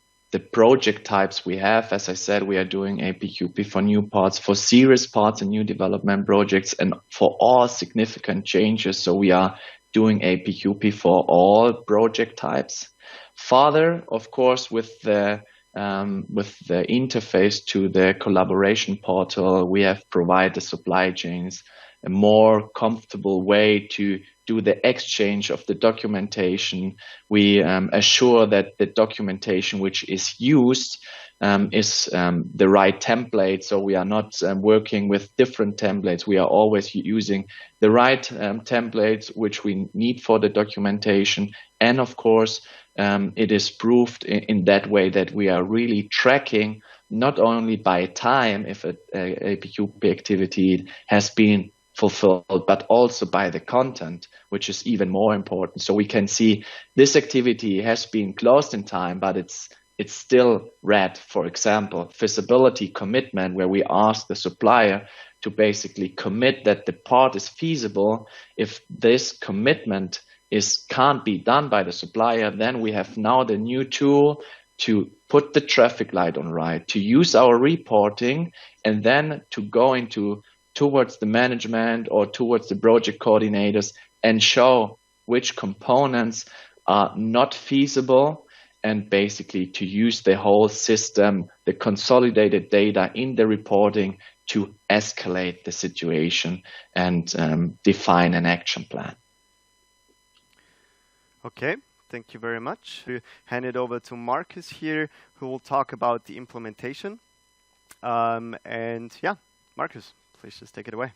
project types we have. As I said, we are doing APQP for new parts, for serious parts and new development projects, and for all significant changes. So we are doing APQP for all project types. Further, of course, with the interface to the collaboration portal, we have provided the supply chains a more comfortable way to do the exchange of the documentation. We assure that the documentation which is used is the right template. So we are not working with different templates. We are always using the right templates which we need for the documentation. And of course, it is proved in that way that we are really tracking not only by time if a APQP activity has been fulfilled, but also by the content, which is even more important. So we can see this activity has been closed in time, but it's still red. For example, feasibility commitment, where we ask the supplier to basically commit that the part is feasible. If this commitment can't be done by the supplier, then we have now the new tool to put the traffic light on right, to use our reporting, and then to go towards the management or towards the project coordinators and show which components are not feasible, and basically to use the whole system, the consolidated data in the reporting to escalate the situation and define an action plan. Okay, thank you very much. We hand it over to Marcus here, who will talk about the implementation. And yeah, Marcus, please just take it away.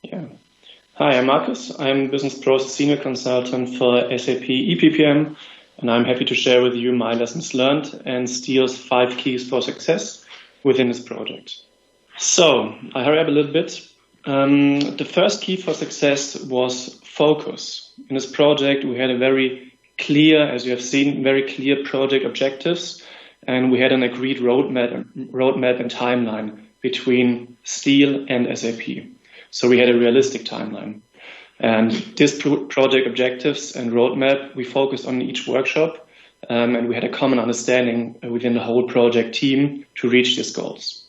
Yeah. Hi, I'm Marcus. I'm Business Process Senior Consultant for SAP EPPM, and I'm happy to share with you my lessons learned and Stihl's 5 keys for success within this project. So, I'll hurry up a little bit. The first key for success was focus. In this project, we had a very clear, as you have seen, very clear project objectives, and we had an agreed roadmap and timeline between Stihl and SAP. So we had a realistic timeline. And this project objectives and roadmap, we focused on each workshop, and we had a common understanding within the whole project team to reach these goals.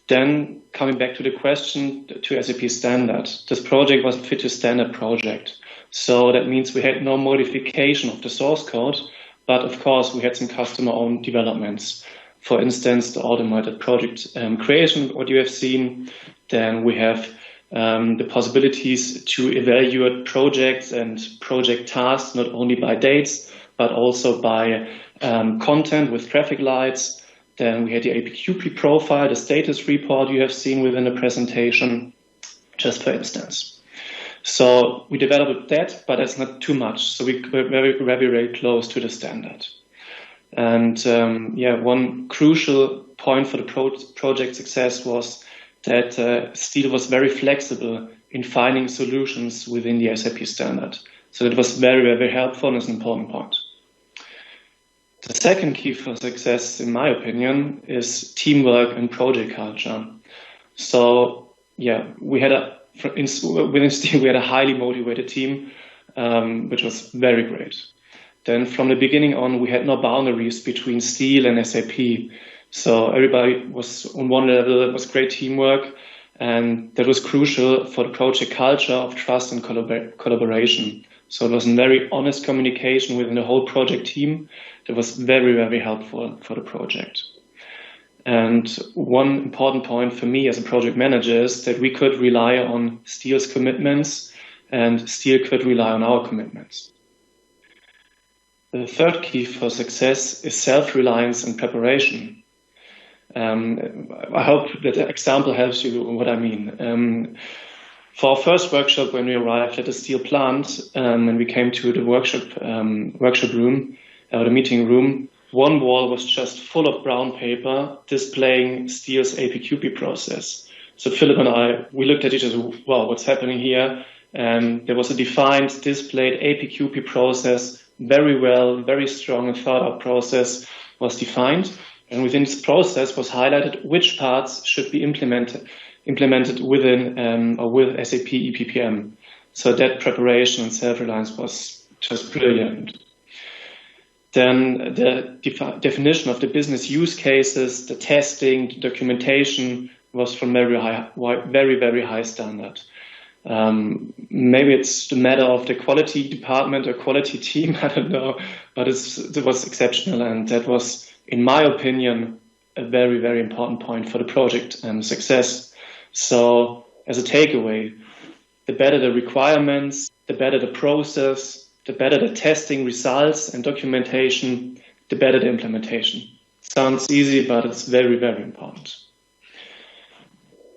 Then coming back to the question to SAP standard, this project was a fit to standard project. So that means we had no modification of the source code, but of course we had some customer-owned developments. For instance, the automated project creation, what you have seen. Then we have the possibilities to evaluate projects and project tasks, not only by dates, but also by content with traffic lights. Then we had the APQP profile, the status report you have seen within the presentation, just for instance. So we developed that, but that's not too much. So we were very, very, very close to the standard. And one crucial point for the project success was that Stihl was very flexible in finding solutions within the SAP standard. So it was very, very helpful and is an important point. The second key for success, in my opinion, is teamwork and project culture. So within Stihl, we had a highly motivated team, which was very great. Then from the beginning on, we had no boundaries between Stihl and SAP. So everybody was on one level. It was great teamwork, and that was crucial for the project culture of trust and collaboration. So it was a very honest communication within the whole project team that was very, very helpful for the project. And one important point for me as a project manager is that we could rely on Stihl's commitments and Stihl could rely on our commitments. The third key for success is self-reliance and preparation. I hope that the example helps you what I mean. For our first workshop, when we arrived at the Stihl plant, and we came to the workshop room, or the meeting room, one wall was just full of brown paper displaying Stihl's APQP process. So Philip and I, we looked at each other, wow, what's happening here? There was a defined, displayed APQP process, very strong and thought out process was defined. And within this process was highlighted which parts should be implemented within or with SAP EPPM. So that preparation and self-reliance was just brilliant. Then the definition of the business use cases, the testing, the documentation was from very high standard. Maybe it's the matter of the quality department or quality team, I don't know, but it was exceptional, and that was, in my opinion, a very important point for the project success. So as a takeaway, the better the requirements, the better the process, the better the testing results and documentation, the better the implementation. Sounds easy, but it's very important.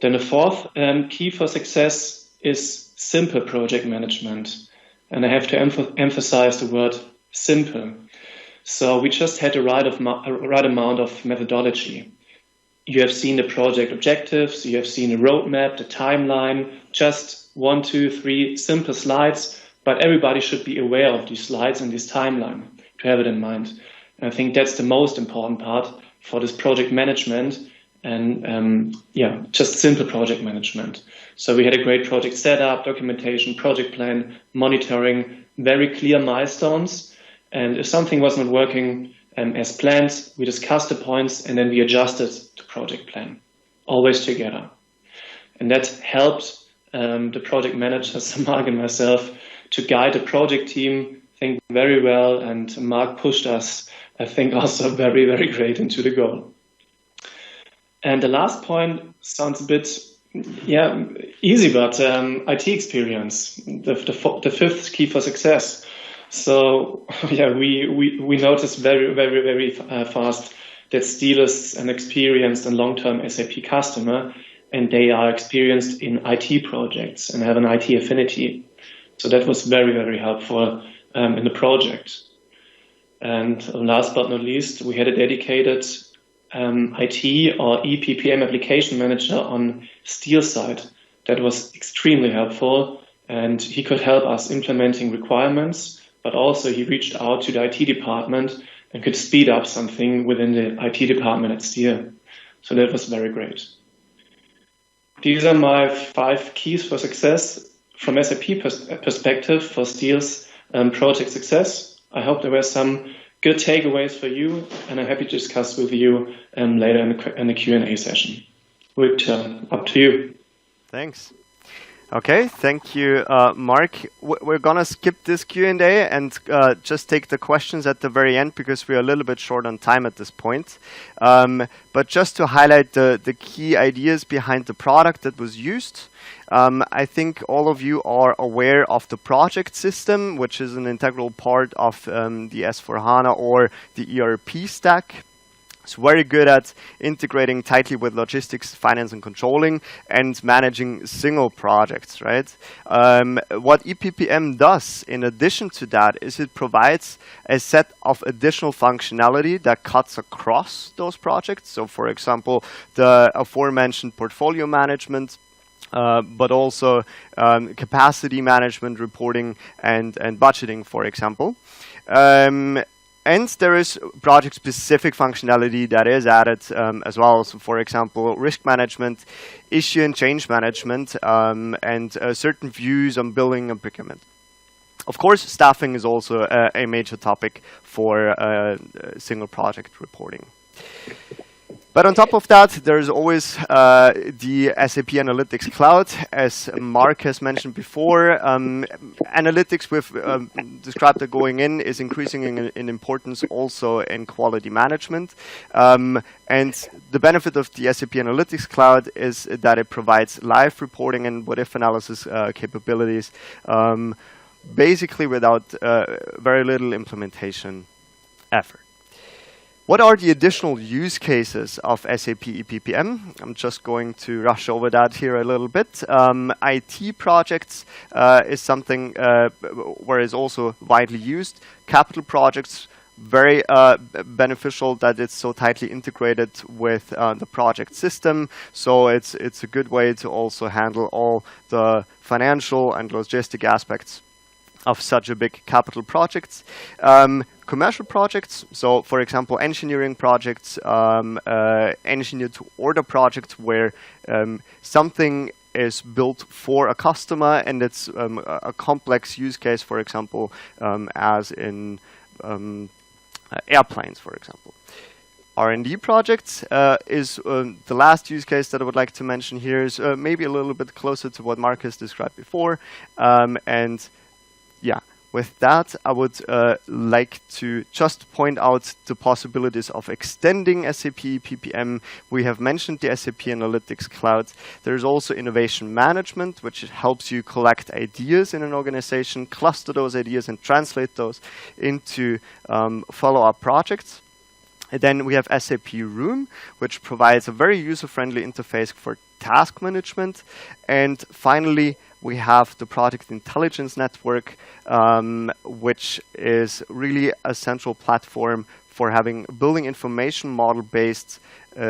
Then the fourth key for success is simple project management. And I have to emphasize the word simple. So we just had the right amount of methodology. You have seen the project objectives, you have seen the roadmap, the timeline, just 1, 2, 3 simple slides, but everybody should be aware of these slides and this timeline to have it in mind. And I think that's the most important part for this project management, and just simple project management. So we had a great project setup, documentation, project plan, monitoring, very clear milestones. And if something was not working as planned, we discussed the points and then we adjusted the project plan, always together. And that helped the project managers, Mark and myself, to guide the project team, I think, very well. And Mark pushed us, I think, also very great into the goal. And the last point sounds a bit, easy, but IT experience, the fifth key for success. So we noticed very fast that Stihl is an experienced and long-term SAP customer, and they are experienced in IT projects and have an IT affinity. So that was very helpful in the project. And last but not least, we had a dedicated IT or EPPM application manager on Stihl side. That was extremely helpful, and he could help us implementing requirements, but also he reached out to the IT department and could speed up something within the IT department at Stihl. So that was very great. These are my 5 keys for success from SAP perspective for Stihl's project success. I hope there were some good takeaways for you, and I'm happy to discuss with you later in the Q&A session. Victor, up to you. Thanks. Okay, thank you, Mark. We're gonna skip this Q&A and just take the questions at the very end because we're a little bit short on time at this point. But just to highlight the key ideas behind the product that was used, I think all of you are aware of the project system, which is an integral part of the S/4HANA or the ERP stack. It's very good at integrating tightly with logistics, finance, and controlling, and managing single projects, right? What EPPM does, in addition to that, is it provides a set of additional functionality that cuts across those projects. So, for example, the aforementioned portfolio management, but also capacity management, reporting, and budgeting, for example. And there is project-specific functionality that is added as well. So, for example, risk management, issue and change management, and certain views on billing and procurement. Of course, staffing is also a major topic for single project reporting. But on top of that, there's always the SAP Analytics Cloud. As Mark has mentioned before, analytics we've described it going in is increasing in importance also in quality management. And the benefit of the SAP Analytics Cloud is that it provides live reporting and what-if analysis capabilities, basically without very little implementation effort. What are the additional use cases of SAP EPPM? I'm just going to rush over that here a little bit. IT projects is something where it's also widely used. Capital projects, very beneficial that it's so tightly integrated with the project system. So it's a good way to also handle all the financial and logistic aspects of such a big capital projects. Commercial projects, so for example, engineering projects, engineer-to-order projects where something is built for a customer and it's a complex use case, for example, as in airplanes, for example. R&D projects is the last use case that I would like to mention here is maybe a little bit closer to what Marcus described before. And yeah, with that, I would like to just point out the possibilities of extending SAP EPPM. We have mentioned the SAP Analytics Cloud. There's also innovation management, which helps you collect ideas in an organization, cluster those ideas, and translate those into follow-up projects. And then we have SAP Room, which provides a very user-friendly interface for task management. And finally, we have the Product Intelligence Network, which is really a central platform for having building information model-based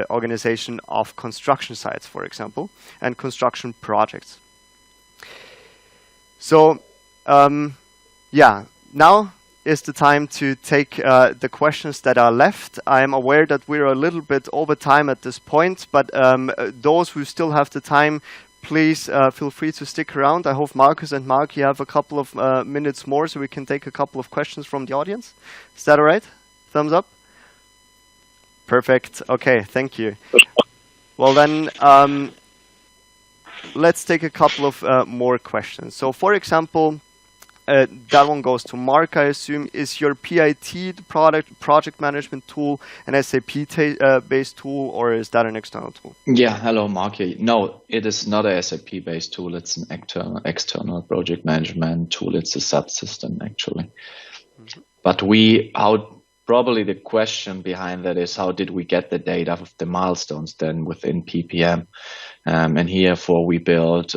organization of construction sites, for example, and construction projects. So, yeah, now is the time to take the questions that are left. I am aware that we're a little bit over time at this point, but those who still have the time, please feel free to stick around. I hope Marcus and Mark, you have a couple of minutes more so we can take a couple of questions from the audience. Is that all right? Thumbs up? Perfect. Okay, thank you. Well then, let's take a couple of more questions. So for example, that one goes to Mark, I assume. Is your PIT, the project management tool, an SAP-based tool, or is that an external tool? Yeah, hello, Mark. No, it is not a SAP-based tool. It's an external project management tool. It's a subsystem, actually. Mm-hmm. But probably the question behind that is, how did we get the data of the milestones then within PPM? And herefore we built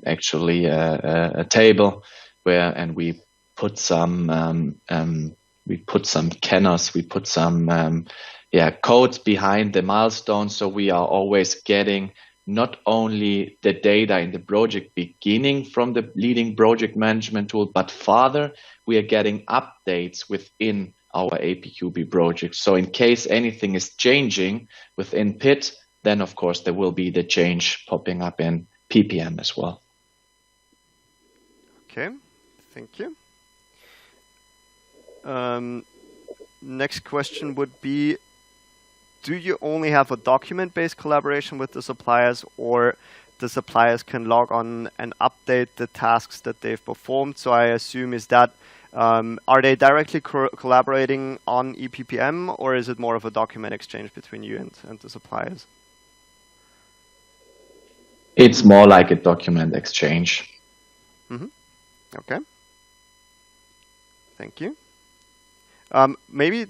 actually a table and we put some kenners, we put some codes behind the milestones, so we are always getting not only the data in the project beginning from the leading project management tool, but further we are getting updates within our APQP project. So in case anything is changing within PIT, then of course there will be the change popping up in PPM as well. Okay. Thank you. Next question would be, do you only have a document-based collaboration with the suppliers, or the suppliers can log on and update the tasks that they've performed? So I assume is that, are they directly collaborating on EPPM, or is it more of a document exchange between you and the suppliers? It's more like a document exchange. Mm-hmm. Okay. Thank you. Maybe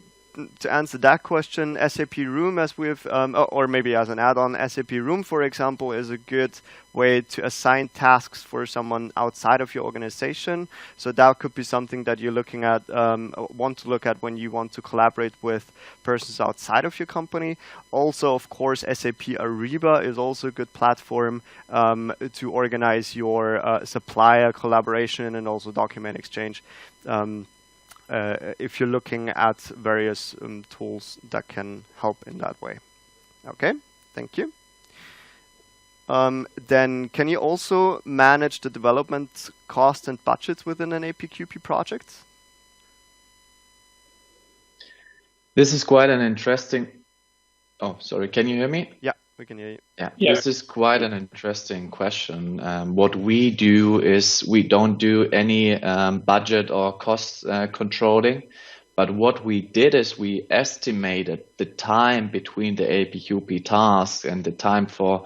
to answer that question, SAP Room, as we've, or maybe as an add-on, SAP Room, for example, is a good way to assign tasks for someone outside of your organization. So that could be something that you're looking at, want to look at when you want to collaborate with persons outside of your company. Also, of course, SAP Ariba is also a good platform to organize your supplier collaboration and also document exchange. If you're looking at various tools that can help in that way. Okay, thank you. Then can you also manage the development cost and budgets within an APQP project? This is quite an interesting... Oh, sorry, can you hear me? Yeah, we can hear you. Yeah. This is quite an interesting question. What we do is we don't do any budget or cost controlling, but what we did is we estimated the time between the APQP tasks and the time for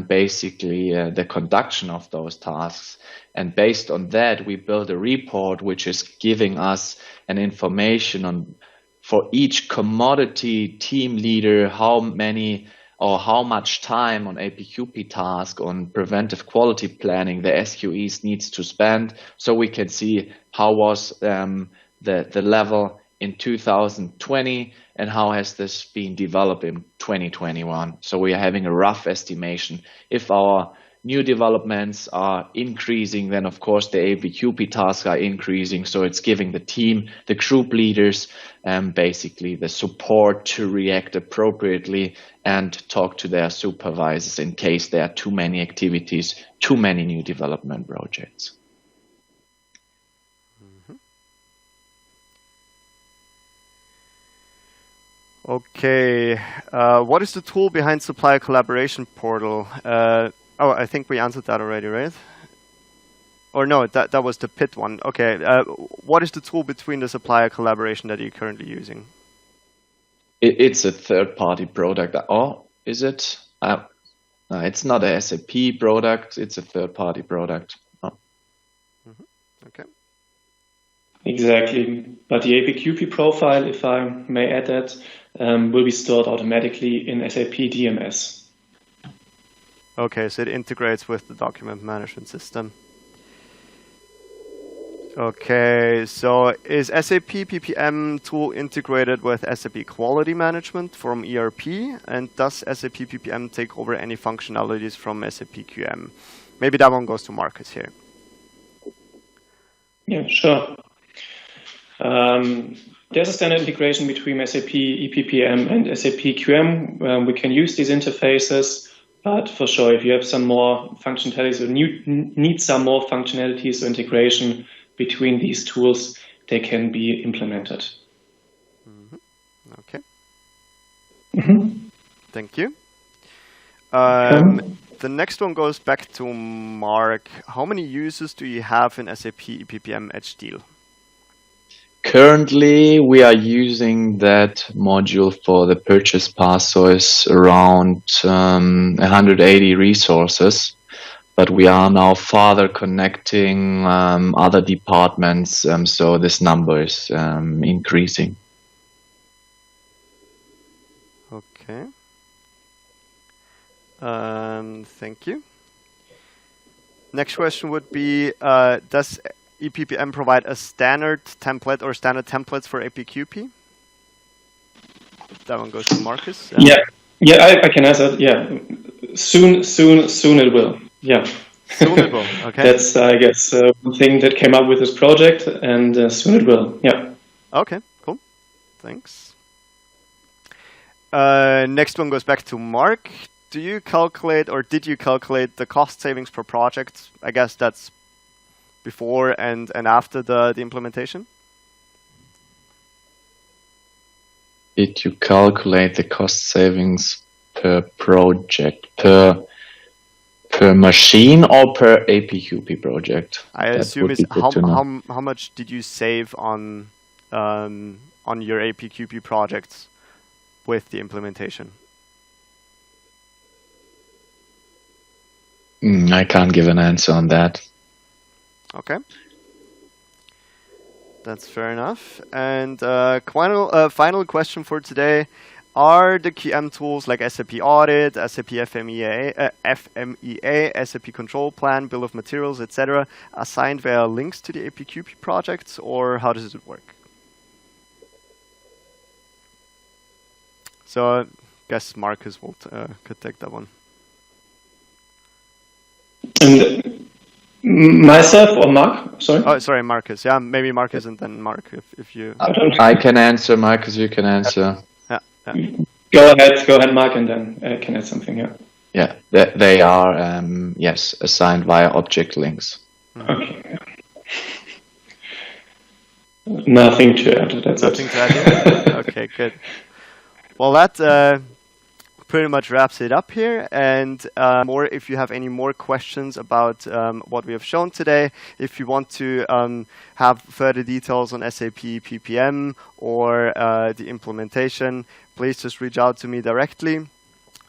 basically the conduction of those tasks. And based on that, we built a report which is giving us an information on, for each commodity team leader, how many or how much time on APQP task, on preventive quality planning the SQEs needs to spend, so we can see how was the level in 2020, and how has this been developed in 2021. So we are having a rough estimation. If our new developments are increasing, then of course the APQP tasks are increasing. So it's giving the team, the group leaders, basically the support to react appropriately and talk to their supervisors in case there are too many activities, too many new development projects. Okay, what is the tool behind supplier collaboration portal? Oh, I think we answered that already, right? Or no, that was the PIT one. Okay, what is the tool between the supplier collaboration that you're currently using? It's a third-party product. Oh, is it? No, it's not a SAP product. It's a third-party product. Oh. Okay. Exactly. But the APQP profile, if I may add that, will be stored automatically in SAP DMS. Okay, so it integrates with the document management system. Okay, so is SAP PPM tool integrated with SAP Quality Management from ERP? And does SAP PPM take over any functionalities from SAP QM? Maybe that one goes to Marcus here. Yeah, sure. There's a standard integration between SAP EPPM and SAP QM. We can use these interfaces, but for sure, if you have some more functionalities or need some more functionalities or integration between these tools, they can be implemented. Okay. Mm-hmm. Thank you. The next one goes back to Mark. How many users do you have in SAP EPPM at Stihl? Currently, we are using that module for the purchase pass, so it's around 180 resources. But we are now further connecting other departments, so this number is increasing. Okay. Thank you. Next question would be, does EPPM provide a standard template or standard templates for APQP? That one goes to Marcus. Yeah, I can answer. Yeah, soon it will. Yeah. Soon it will. Okay. That's, I guess, one thing that came up with this project, and soon it will. Yeah. Okay, cool. Thanks. Next one goes back to Mark. Do you calculate, or did you calculate the cost savings per project? I guess that's before and after the implementation. Did you calculate the cost savings per project, per machine or per APQP project? I assume is how much did you save on your APQP projects with the implementation? I can't give an answer on that. Okay. That's fair enough. And final question for today. Are the QM tools like SAP Audit, SAP FMEA, SAP Control Plan, Bill of Materials, etc., assigned via links to the APQP projects, or how does it work? So I guess Marcus could take that one. And myself or Mark? Sorry. Oh, sorry, Marcus. Yeah, maybe Marcus and then Mark, if you. I can answer, Marcus. You can answer. Yeah. Go ahead, Mark, and then I can add something. Yeah. Yeah, they are yes, assigned via object links. Okay. Nothing to add. That's nothing to add. Okay, good. Well, that pretty much wraps it up here. And if you have any more questions about what we have shown today, if you want to have further details on SAP PPM or the implementation, please just reach out to me directly.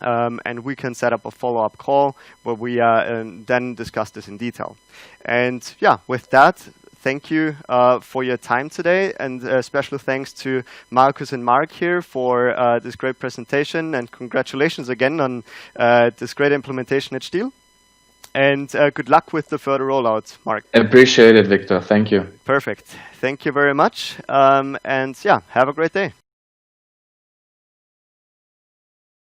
And we can set up a follow-up call where we then discuss this in detail. And yeah, with that, thank you for your time today, and special thanks to Marcus and Mark here for this great presentation, and congratulations again on this great implementation at Stihl. And good luck with the further rollout, Mark. Appreciate it, Victor. Thank you. Perfect. Thank you very much. And yeah, have a great day.